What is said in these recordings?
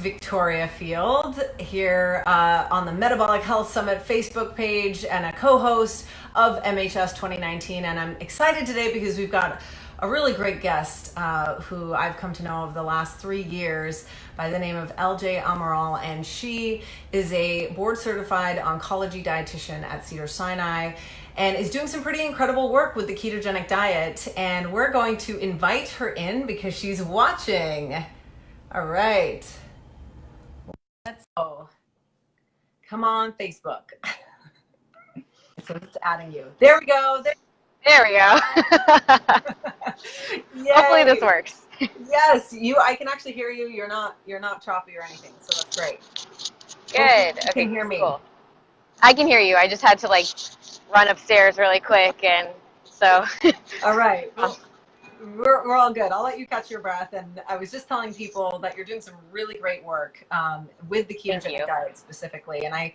Victoria Field here on the Metabolic Health Summit Facebook page and a co-host of MHS 2019. And I'm excited today because we've got a really great guest who I've come to know over the last 3 years by the name of LJ Amaral. And she is a board certified oncology dietitian at Cedars-Sinai and is doing some pretty incredible work with the ketogenic diet. And we're going to invite her in because she's watching. All right. Let's go. Come on, Facebook. So it's adding you. There we go. There we go. Hopefully this works. Yes, I can actually hear you. You're not choppy or anything, so that's great. Good. You can hear me. Cool. I can hear you. I just had to run upstairs really quick, and so. All right. Well, we're all good. I'll let you catch your breath. And I was just telling people that you're doing some really great work with the ketogenic diet specifically. And I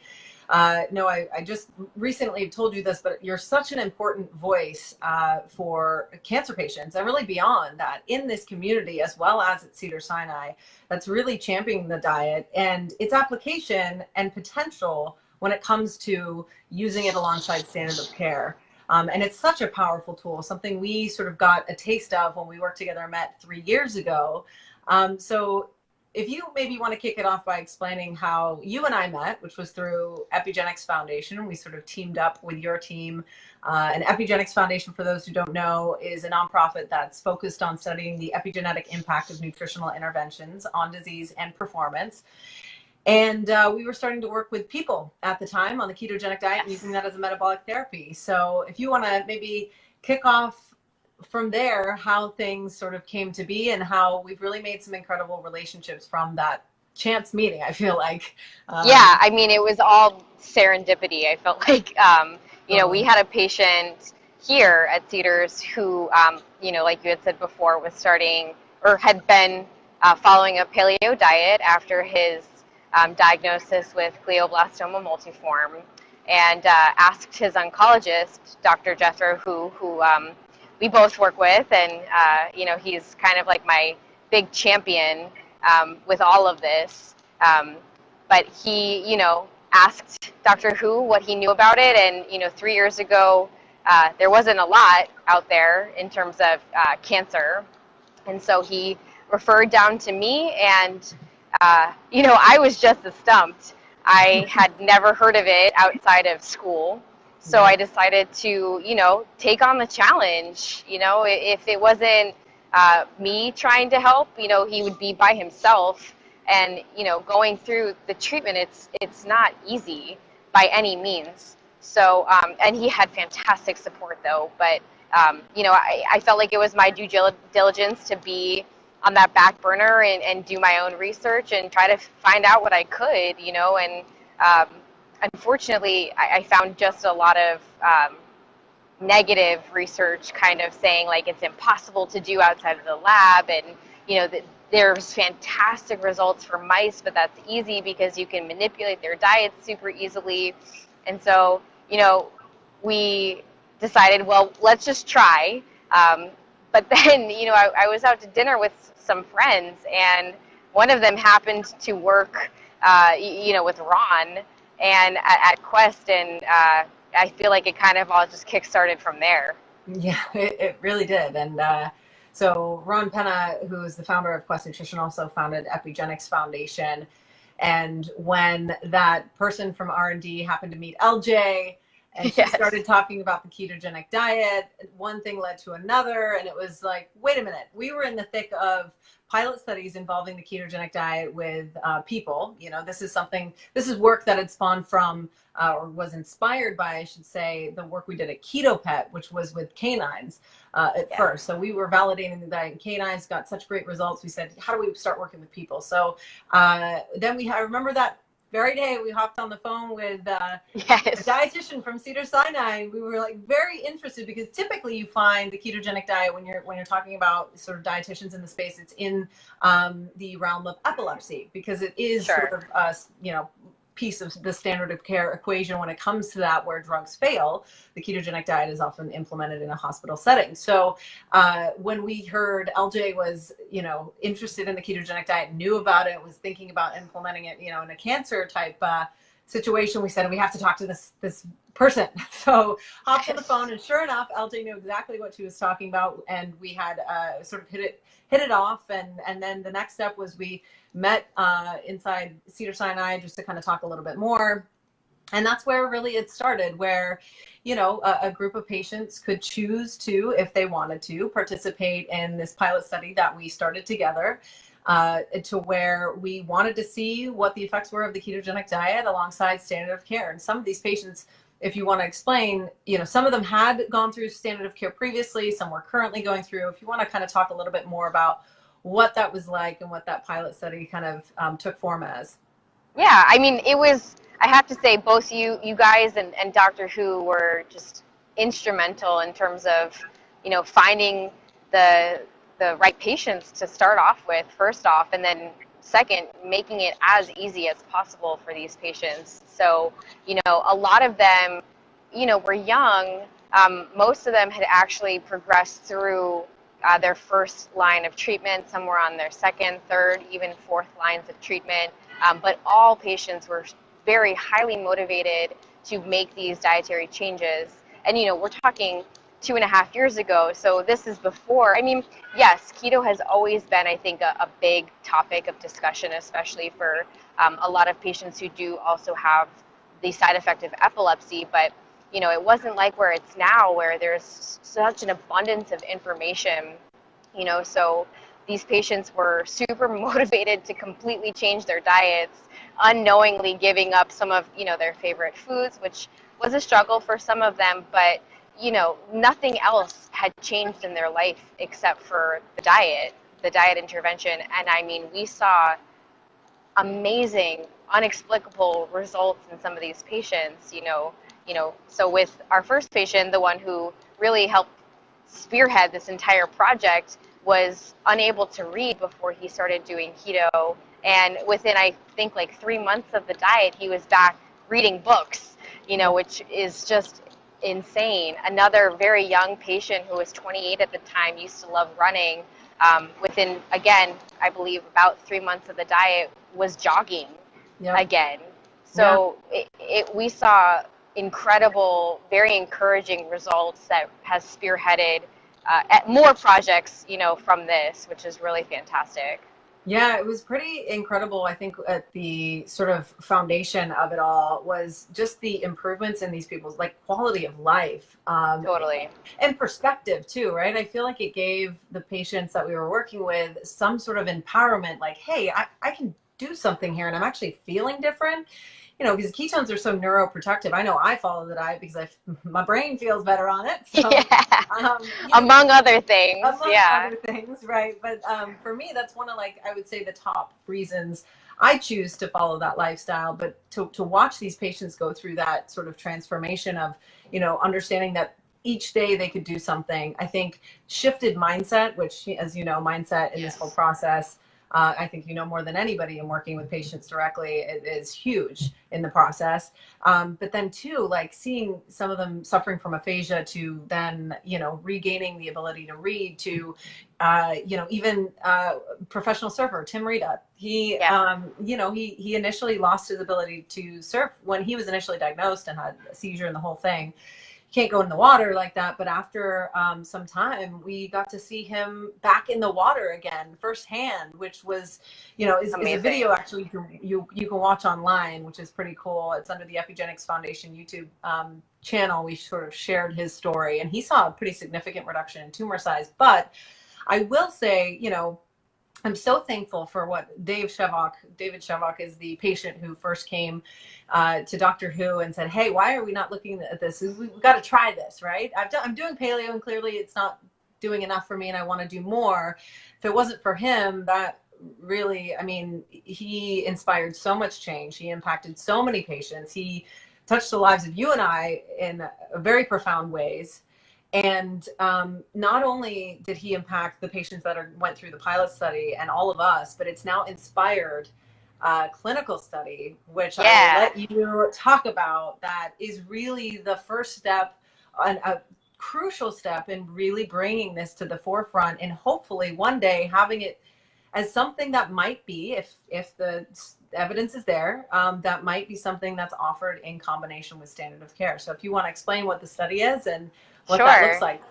just recently told you this, but you're such an important voice for cancer patients and really beyond that in this community, as well as at Cedars-Sinai, that's really championing the diet and its application and potential when it comes to using it alongside standard of care. And it's such a powerful tool, something we sort of got a taste of when we worked together and met 3 years ago. So if you maybe want to kick it off by explaining how you and I met, which was through Epigenics Foundation. We sort of teamed up with your team. And Epigenics Foundation, for those who don't know, is a nonprofit that's focused on studying the epigenetic impact of nutritional interventions on disease and performance. And we were starting to work with people at the time on the ketogenic diet and using that as a metabolic therapy. So if you want to maybe kick off from there, how things sort of came to be and how we've really made some incredible relationships from that chance meeting, I feel like. Yeah, I mean, it was all serendipity. I felt like, we had a patient here at Cedars who, like you had said before, was starting or had been following a paleo diet after his diagnosis with glioblastoma multiforme, and asked his oncologist, Dr. Jethro, who we both work with, and he's kind of like my big champion with all of this. But he, asked Dr. Who what he knew about it, and 3 years ago, there wasn't a lot out there in terms of cancer, and so he referred down to me, and I was just as stumped. I had never heard of it outside of school. So I decided to, take on the challenge. If it wasn't me trying to help, he would be by himself. And, going through the treatment, it's not easy by any means. So, and he had fantastic support though. But, I felt like it was my due diligence to be on that back burner and do my own research and try to find out what I could, and unfortunately, I found just a lot of negative research kind of saying it's impossible to do outside of the lab, and there's fantastic results for mice, but that's easy because you can manipulate their diets super easily. And so, we decided, well, let's just try. But then, I was out to dinner with some friends, and one of them happened to work, with Ron and at Quest, and I feel like it kind of all just kick-started from there. Yeah, it really did. And so Ron Penna, who is the founder of Quest Nutrition, also founded Epigenics Foundation. And when that person from R&D happened to meet LJ, and she started talking about the ketogenic diet, one thing led to another, and it was like, wait a minute, we were in the thick of pilot studies involving the ketogenic diet with people. This is work that had spawned from, or was inspired by, I should say, the work we did at Keto Pet, which was with canines at first. So we were validating the diet in canines, got such great results. We said, how do we start working with people? So then I remember that very day we hopped on the phone with a dietitian from Cedars-Sinai. We were very interested because typically you find the ketogenic diet when you're talking about sort of dietitians in the space, it's in the realm of epilepsy because it is sort of piece of the standard of care equation when it comes to that, where drugs fail. The ketogenic diet is often implemented in a hospital setting. So when we heard LJ was, interested in the ketogenic diet, knew about it, was thinking about implementing it, in a cancer type situation, we said we have to talk to this person. So hopped on the phone, and sure enough, LJ knew exactly what she was talking about, and we had sort of hit it off. And then the next step was we met inside Cedars-Sinai just to kind of talk a little bit more. And that's where really it started, where, a group of patients could choose to, if they wanted to, participate in this pilot study that we started together, to where we wanted to see what the effects were of the ketogenic diet alongside standard of care. And some of these patients, if you want to explain, some of them had gone through standard of care previously, some were currently going through. If you want to kind of talk a little bit more about what that was like and what that pilot study kind of took form as. Yeah, I mean, it was, I have to say, both you guys and Dr. Who were just instrumental in terms of, finding the right patients to start off with, first off, and then second, making it as easy as possible for these patients. So, a lot of them, were young. Most of them had actually progressed through their first line of treatment. Some were on their second, third, even fourth lines of treatment. But all patients were very highly motivated to make these dietary changes. And, we're talking 2.5 years ago. So this is before, I mean, yes, keto has always been, I think, a big topic of discussion, especially for a lot of patients who do also have the side effect of epilepsy. But, it wasn't like where it's now, where there's such an abundance of information, so these patients were super motivated to completely change their diets, unknowingly giving up some of, their favorite foods, which was a struggle for some of them, but, nothing else had changed in their life except for the diet intervention. And I mean, we saw amazing, inexplicable results in some of these patients, so with our first patient, the one who really helped spearhead this entire project, was unable to read before he started doing keto. And within, I think, like 3 months of the diet, he was back reading books, which is just insane. Another very young patient who was 28 at the time, used to love running. Within, again, I believe about 3 months of the diet, was jogging again. So we saw incredible, very encouraging results that has spearheaded more projects, from this, which is really fantastic. Yeah, it was pretty incredible. I think at the sort of foundation of it all was just the improvements in these people's quality of life. Totally. And perspective too, right? I feel like it gave the patients that we were working with some sort of empowerment, like, hey, I can do something here and I'm actually feeling different. Because ketones are so neuroprotective. I know I follow the diet because my brain feels better on it. So, among other things. Other things, right? But for me, that's one of, I would say, the top reasons I choose to follow that lifestyle. But to watch these patients go through that sort of transformation of, understanding that each day they could do something, I think shifted mindset, which, as you know, mindset in this whole process, I think more than anybody in working with patients directly, it is huge in the process. But then too, seeing some of them suffering from aphasia to then, regaining the ability to read, to, even professional surfer, Tim Rita, he initially lost his ability to surf when he was initially diagnosed and had a seizure and the whole thing. Can't go in the water like that, but after some time we got to see him back in the water again firsthand, which was is a video actually you can watch online, which is pretty cool. It's under the Epigenics Foundation YouTube channel. We sort of shared his story, and he saw a pretty significant reduction in tumor size. But I will say, I'm so thankful for what David Shevok is the patient who first came to Dr. Who and said, hey, why are we not looking at this? We've got to try this, right? I'm doing paleo, and clearly it's not doing enough for me, and I want to do more. If it wasn't for him, that really, he inspired so much change. He impacted so many patients. He touched the lives of you and I in very profound ways. And not only did he impact the patients that went through the pilot study and all of us, but it's now inspired clinical study, which I will Yeah. let you talk about, that is really the first step, a crucial step in really bringing this to the forefront, and hopefully one day having it as something that might be, if the evidence is there, that might be something that's offered in combination with standard of care. So if you want to explain what the study is and what that looks Sure. like.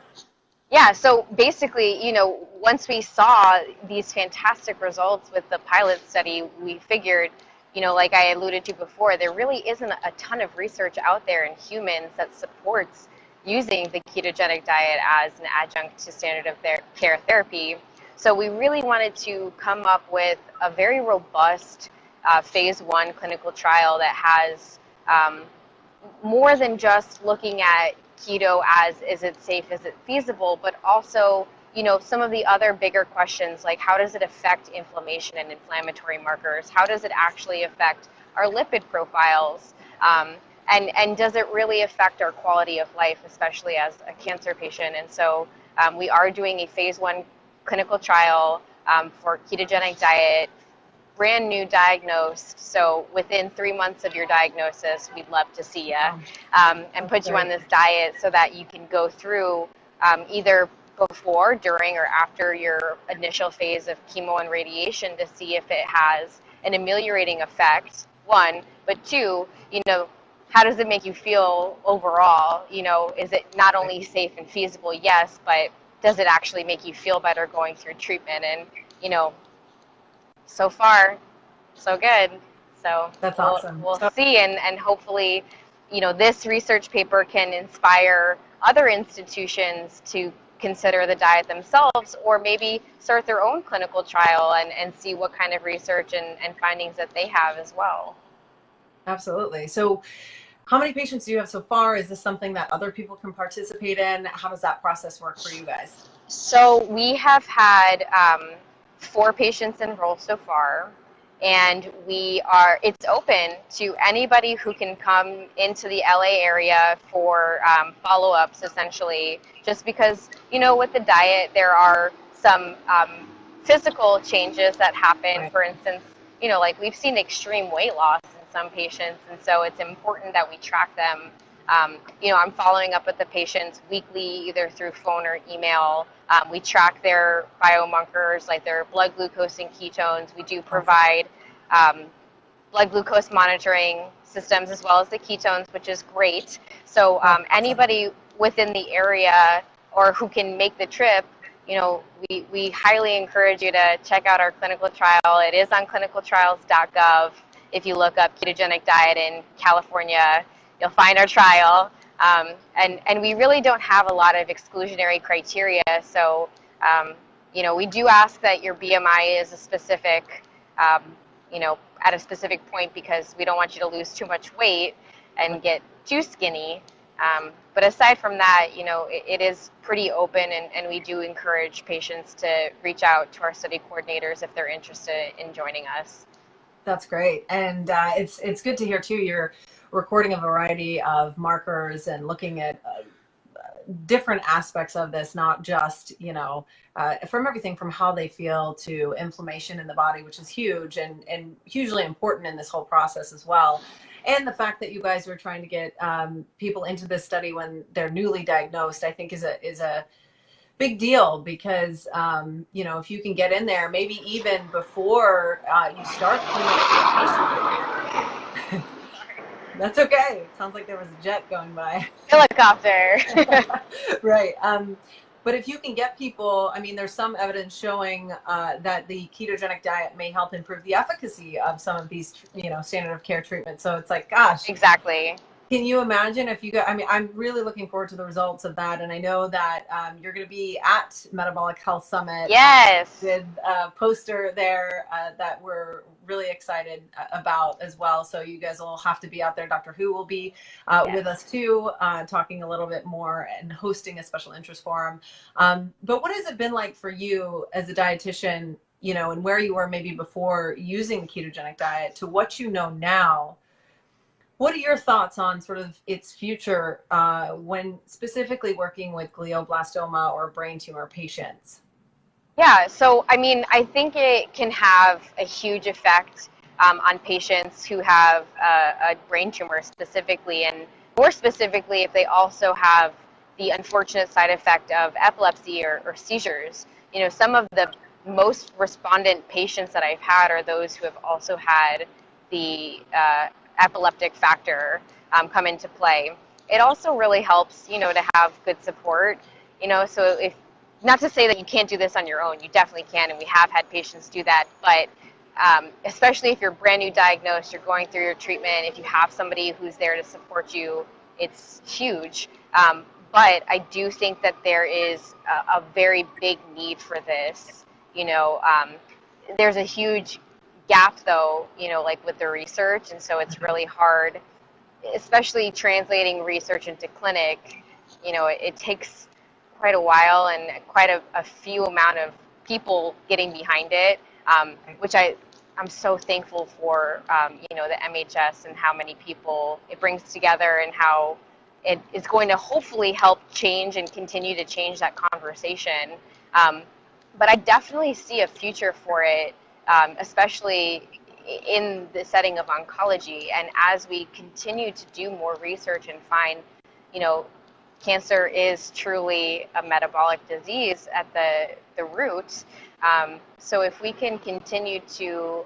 Yeah, so basically, once we saw these fantastic results with the pilot study, we figured, like I alluded to before, there really isn't a ton of research out there in humans that supports using the ketogenic diet as an adjunct to standard of care therapy. So we really wanted to come up with a very robust phase 1 clinical trial that has more than just looking at keto as, is it safe, is it feasible, but also, some of the other bigger questions, like how does it affect inflammation and inflammatory markers? How does it actually affect our lipid profiles? And does it really affect our quality of life, especially as a cancer patient? And so we are doing a phase 1 clinical trial for ketogenic diet, brand new diagnosed. So within 3 months of your diagnosis, we'd love to see you and put you on this diet so that you can go through either before, during, or after your initial phase of chemo and radiation to see if it has an ameliorating effect, one, but two, how does it make you feel overall? Is it not only safe and feasible? Yes, but does it actually make you feel better going through treatment? And, so far, so good. So That's awesome. We'll see, and hopefully, this research paper can inspire other institutions to consider the diet themselves, or maybe start their own clinical trial and see what kind of research and findings that they have as well. Absolutely. So how many patients do you have so far? Is this something that other people can participate in? How does that process work for you guys? So we have had 4 patients enroll so far, and it's open to anybody who can come into the LA area for follow-ups, essentially, just because, with the diet, there are some physical changes that happen. Right. For instance, like we've seen extreme weight loss in some patients, and so it's important that we track them. I'm following up with the patients weekly, either through phone or email. We track their biomarkers, like their blood glucose and ketones. We do provide blood glucose monitoring systems as well as the ketones, which is great. So anybody within the area or who can make the trip, we highly encourage you to check out our clinical trial. It is on clinicaltrials.gov. If you look up ketogenic diet in California, you'll find our trial. And we really don't have a lot of exclusionary criteria. So, we do ask that your BMI is a specific, at a specific point, because we don't want you to lose too much weight and get too skinny. But aside from that, it is pretty open, and we do encourage patients to reach out to our study coordinators if they're interested in joining us. That's great. And it's good to hear, too, you're recording a variety of markers and looking at different aspects of this, not just, from everything from how they feel to inflammation in the body, which is huge and hugely important in this whole process as well. And the fact that you guys were trying to get people into this study when they're newly diagnosed, I think is a big deal, because, if you can get in there, maybe even before you start chemo. That's okay. It sounds like there was a jet going by. Helicopter. Right. But if you can get people, there's some evidence showing that the ketogenic diet may help improve the efficacy of some of these, standard of care treatments. So it's like, gosh. Exactly. Can you imagine if you go, I'm really looking forward to the results of that. And I know that you're going to be at Metabolic Health Summit. Yes. With a poster there that we're really excited about as well. So you guys will have to be out there. Dr. Who will be with us too, talking a little bit more and hosting a special interest forum. But what has it been like for you as a dietitian, and where you were maybe before using the ketogenic diet to what you know now? What are your thoughts on sort of its future when specifically working with glioblastoma or brain tumor patients? Yeah, so I think it can have a huge effect on patients who have a brain tumor specifically, and more specifically if they also have the unfortunate side effect of epilepsy or seizures. You know, some of the most respondent patients that I've had are those who have also had the epileptic factor come into play. It also really helps, you know, to have good support, you know, so if, not to say that you can't do this on your own, you definitely can, and we have had patients do that, but especially if you're brand new diagnosed, you're going through your treatment, if you have somebody who's there to support you, it's huge. But I do think that there is a very big need for this. You know, there's a huge gap though, you know, like with the research, and so it's really hard, especially translating research into clinic. You know, it takes quite a while and quite a few amount of people getting behind it, which I'm so thankful for, you know, the MHS and how many people it brings together and how it is going to hopefully help change and continue to change that conversation. But I definitely see a future for it, especially in the setting of oncology. And as we continue to do more research and find, you know, cancer is truly a metabolic disease at the root. So if we can continue to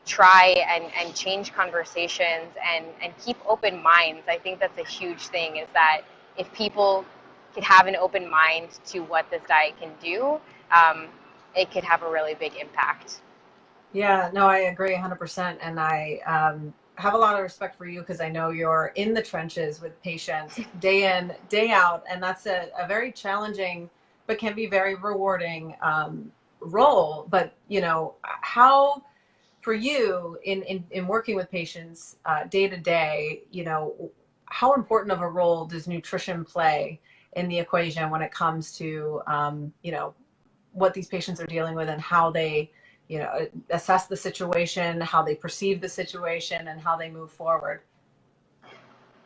try and change conversations and keep open minds, I think that's a huge thing, is that if people could have an open mind to what this diet can do, it could have a really big impact. Yeah, no, I agree 100%. And I have a lot of respect for you because I know you're in the trenches with patients day in, day out. And that's a very challenging, but can be very rewarding role. But, you know, how, for you in working with patients day to day, you know, how important of a role does nutrition play in the equation when it comes to, you know, what these patients are dealing with and how they, you know, assess the situation, how they perceive the situation, and how they move forward?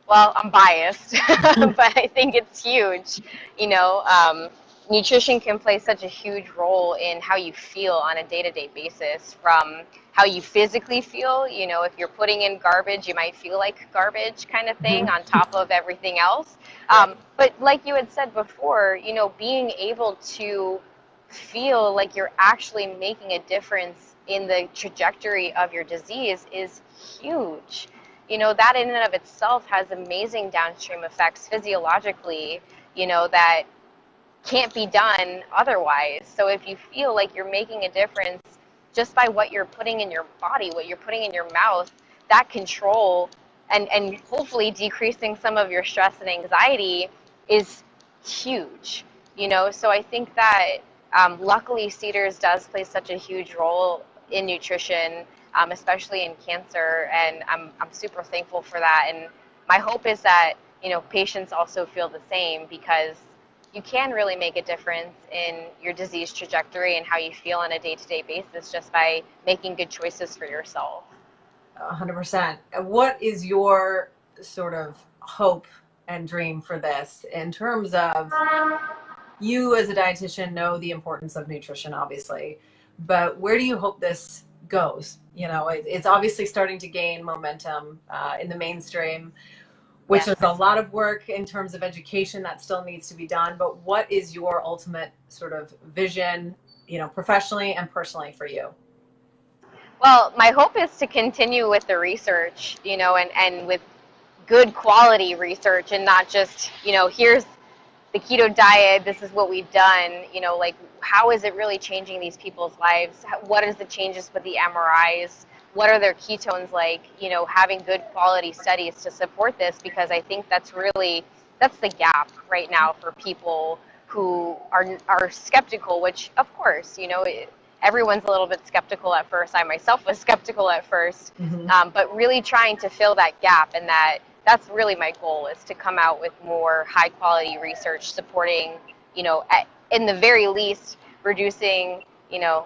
Well, I'm biased, but I think it's huge. You know, nutrition can play such a huge role in how you feel on a day-to-day basis, from how you physically feel. You know, if you're putting in garbage, you might feel like garbage kind of thing on top of everything else. But like you had said before, you know, being able to feel like you're actually making a difference in the trajectory of your disease is huge. You know, that in and of itself has amazing downstream effects physiologically, you know, that can't be done otherwise. So if you feel like you're making a difference just by what you're putting in your body, what you're putting in your mouth, that control and hopefully decreasing some of your stress and anxiety is huge. You know, so I think that luckily Cedars does play such a huge role in nutrition, especially in cancer, and I'm super thankful for that. And my hope is that, you know, patients also feel the same, because you can really make a difference in your disease trajectory and how you feel on a day-to-day basis just by making good choices for yourself. 100%. What is your sort of hope and dream for this in terms of, you as a dietitian know the importance of nutrition, obviously, but where do you hope this goes? You know, it's obviously starting to gain momentum in the mainstream, which is a lot of work in terms of education that still needs to be done. But what is your ultimate sort of vision, you know, professionally and personally for you? Well, my hope is to continue with the research, you know, and with good quality research, and not just, you know, here's the keto diet, this is what we've done, you know, like how is it really changing these people's lives? What is the changes with the MRIs? What are their ketones like? You know, having good quality studies to support this, because I think that's the gap right now for people who are skeptical, which of course, you know, everyone's a little bit skeptical at first. I myself was skeptical at first, but really trying to fill that gap, and that's really my goal, is to come out with more high quality research supporting, you know, in the very least, reducing, you know,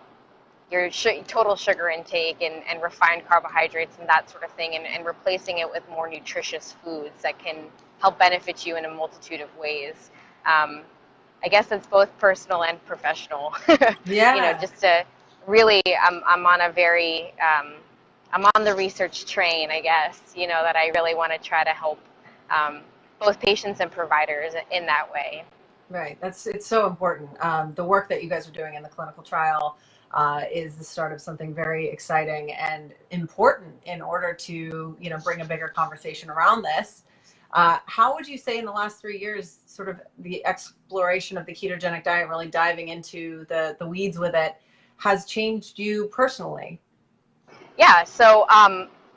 your total sugar intake and refined carbohydrates and that sort of thing, and replacing it with more nutritious foods that can help benefit you in a multitude of ways. I guess it's both personal and professional. Yeah. You know, just to really, I'm on a very, I'm on the research train, I guess, that I really want to try to help both patients and providers in that way. Right. It's so important. The work that you guys are doing in the clinical trial is the start of something very exciting and important in order to, bring a bigger conversation around this. How would you say in the last 3 years, sort of the exploration of the ketogenic diet, really diving into the weeds with it, has changed you personally? Yeah, so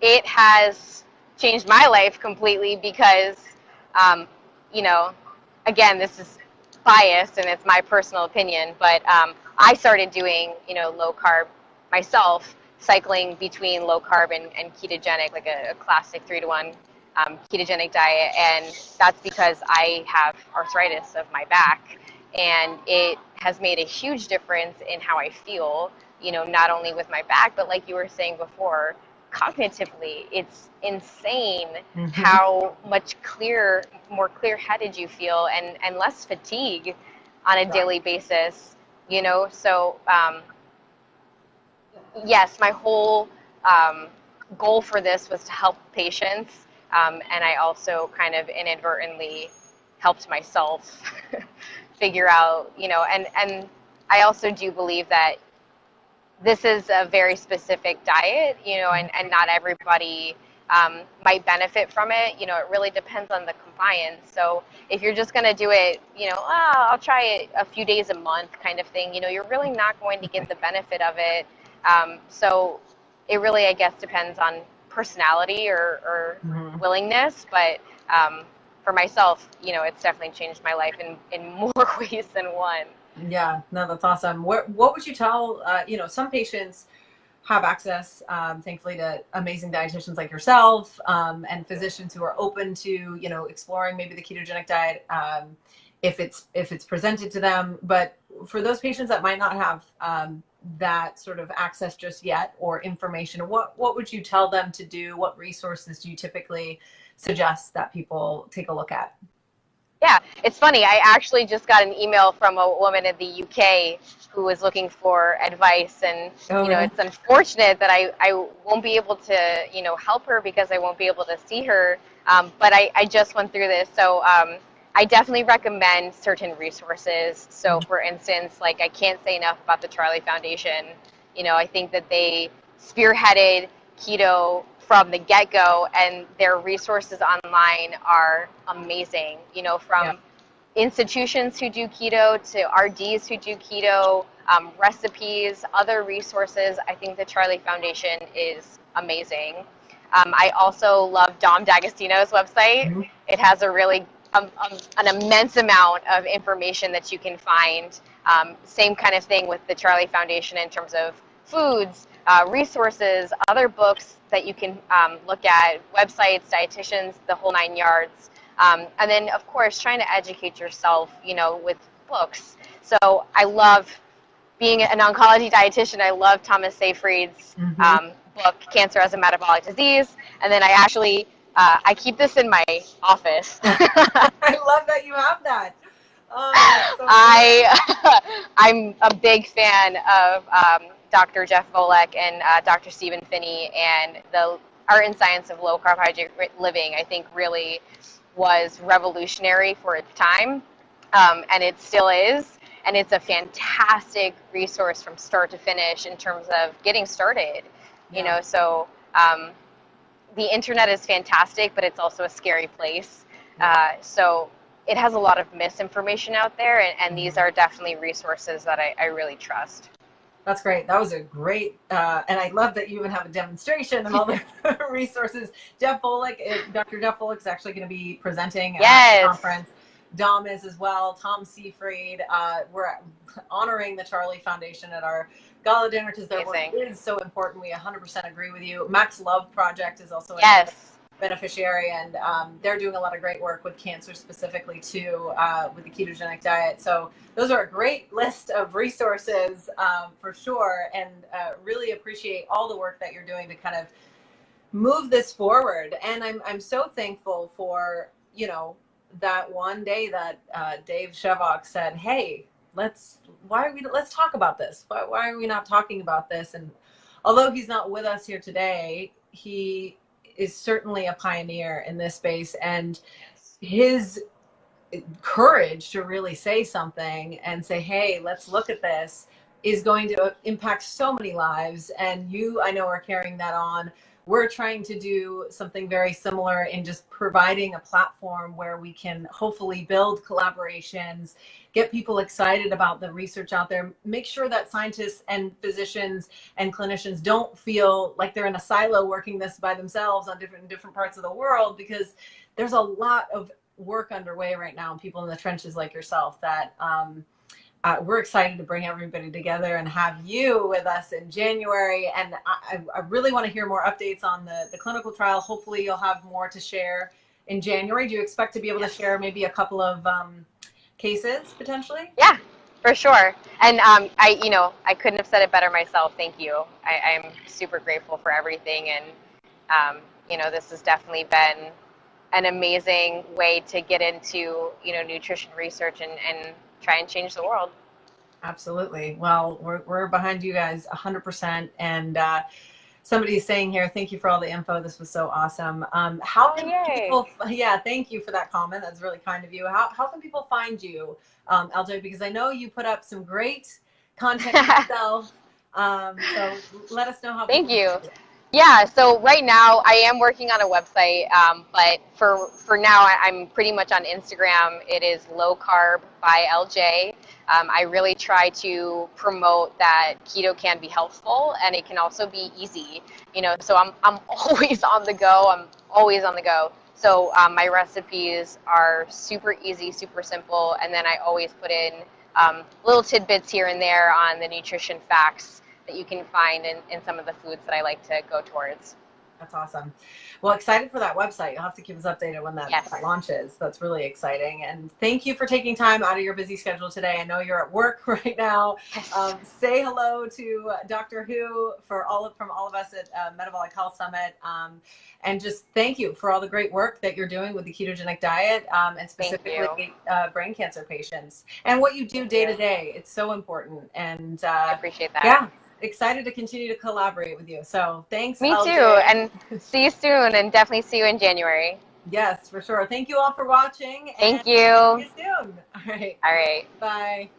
it has changed my life completely because, again, this is biased and it's my personal opinion, but I started doing, low carb myself, cycling between low carb and ketogenic, like a classic 3-to-1 ketogenic diet. And that's because I have arthritis of my back, and it has made a huge difference in how I feel, not only with my back, but like you were saying before, cognitively, it's insane how much more clear-headed you feel and less fatigue on a daily basis, So, yes, my whole goal for this was to help patients, and I also kind of inadvertently helped myself figure out, and I also do believe that this is a very specific diet, and not everybody might benefit from it. It really depends on the compliance. So if you're just going to do it, I'll try it a few days a month kind of thing, you're really not going to get the benefit of it. So it really, I guess, depends on personality or willingness. But for myself, it's definitely changed my life in more ways than one. Yeah, no, that's awesome. What would you tell, some patients have access, thankfully, to amazing dietitians like yourself, and physicians who are open to, exploring maybe the ketogenic diet, if it's presented to them. But for those patients that might not have that sort of access just yet, or information, what would you tell them to do? What resources do you typically suggest that people take a look at? Yeah, it's funny. I actually just got an email from a woman in the UK who was looking for advice, and it's unfortunate that I won't be able to help her because I won't be able to see her. But I just went through this, so I definitely recommend certain resources. So, for instance, like, I can't say enough about the Charlie Foundation. I think that they spearheaded keto from the get-go, and their resources online are amazing, from institutions who do keto to RDs who do keto, recipes, other resources. I think the Charlie Foundation is amazing. I also love Dom D'Agostino's website. It has a really an immense amount of information that you can find. Same kind of thing with the Charlie Foundation in terms of foods, resources, other books that you can look at, websites, dietitians, the whole 9 yards. And then, of course, trying to educate yourself, with books. So I love being an oncology dietitian. I love Thomas Seyfried's book, Cancer as a Metabolic Disease. And then I actually, I keep this in my office. I love that you have that. So I'm a big fan of Dr. Jeff Volek and Dr. Stephen Finney, and the Art and Science of Low Carbohydrate Living, I think, really was revolutionary for its time, and it still is. And it's a fantastic resource from start to finish in terms of getting started. So the internet is fantastic, but it's also a scary place. So it has a lot of misinformation out there, and these are definitely resources that I really trust. That's great. That was a great, and I love that you even have a demonstration and all the resources. Dr. Jeff Volek is actually going to be presenting at the conference. Dom is as well. Tom Seyfried. We're honoring the Charlie Foundation at our gala dinner because their work is so important. We 100% agree with you. Max Love Project is also a beneficiary, and they're doing a lot of great work with cancer specifically too, with the ketogenic diet. So those are a great list of resources for sure, and really appreciate all the work that you're doing to kind of move this forward. And I'm so thankful for, that one day that Dave Shevok said, hey, let's talk about this. Why are we not talking about this? And although he's not with us here today, he is certainly a pioneer in this space, and his courage to really say something and say, hey, let's look at this, is going to impact so many lives. And you, I know, are carrying that on. We're trying to do something very similar in just providing a platform where we can hopefully build collaborations, get people excited about the research out there, make sure that scientists and physicians and clinicians don't feel like they're in a silo working this by themselves on different parts of the world, because there's a lot of work underway right now, and people in the trenches like yourself, that we're excited to bring everybody together and have you with us in January. And I really want to hear more updates on the clinical trial. Hopefully you'll have more to share in January. Do you expect to be able to share maybe a couple of cases potentially? Yeah, for sure. And I couldn't have said it better myself. Thank you. I'm super grateful for everything. And, this has definitely been an amazing way to get into, nutrition research and try and change the world. Absolutely. Well, we're behind you guys 100%. And somebody's saying here, thank you for all the info. This was so awesome. How can people, thank you for that comment. That's really kind of you. How can people find you, LJ? Because I know you put up some great content yourself. So let us know how. Thank you. Yeah, so right now I am working on a website, but for now I'm pretty much on Instagram. It is Low Carb by LJ. I really try to promote that keto can be helpful and it can also be easy. So I'm always on the go. So my recipes are super easy, super simple, and then I always put in little tidbits here and there on the nutrition facts that you can find in some of the foods that I like to go towards. That's awesome. Well, excited for that website. You'll have to keep us updated when that launches. That's really exciting. And thank you for taking time out of your busy schedule today. I know you're at work right now. Say hello to Dr. Who from all of us at Metabolic Health Summit. And just thank you for all the great work that you're doing with the ketogenic diet, and specifically brain cancer patients, and what you do day to day. It's so important. And I appreciate that. Yeah. Excited to continue to collaborate with you. So thanks. Me LJ. too. And see you soon, and definitely see you in January. Yes, for sure. Thank you all for watching. Thank you. See you soon. All right. All right. Bye.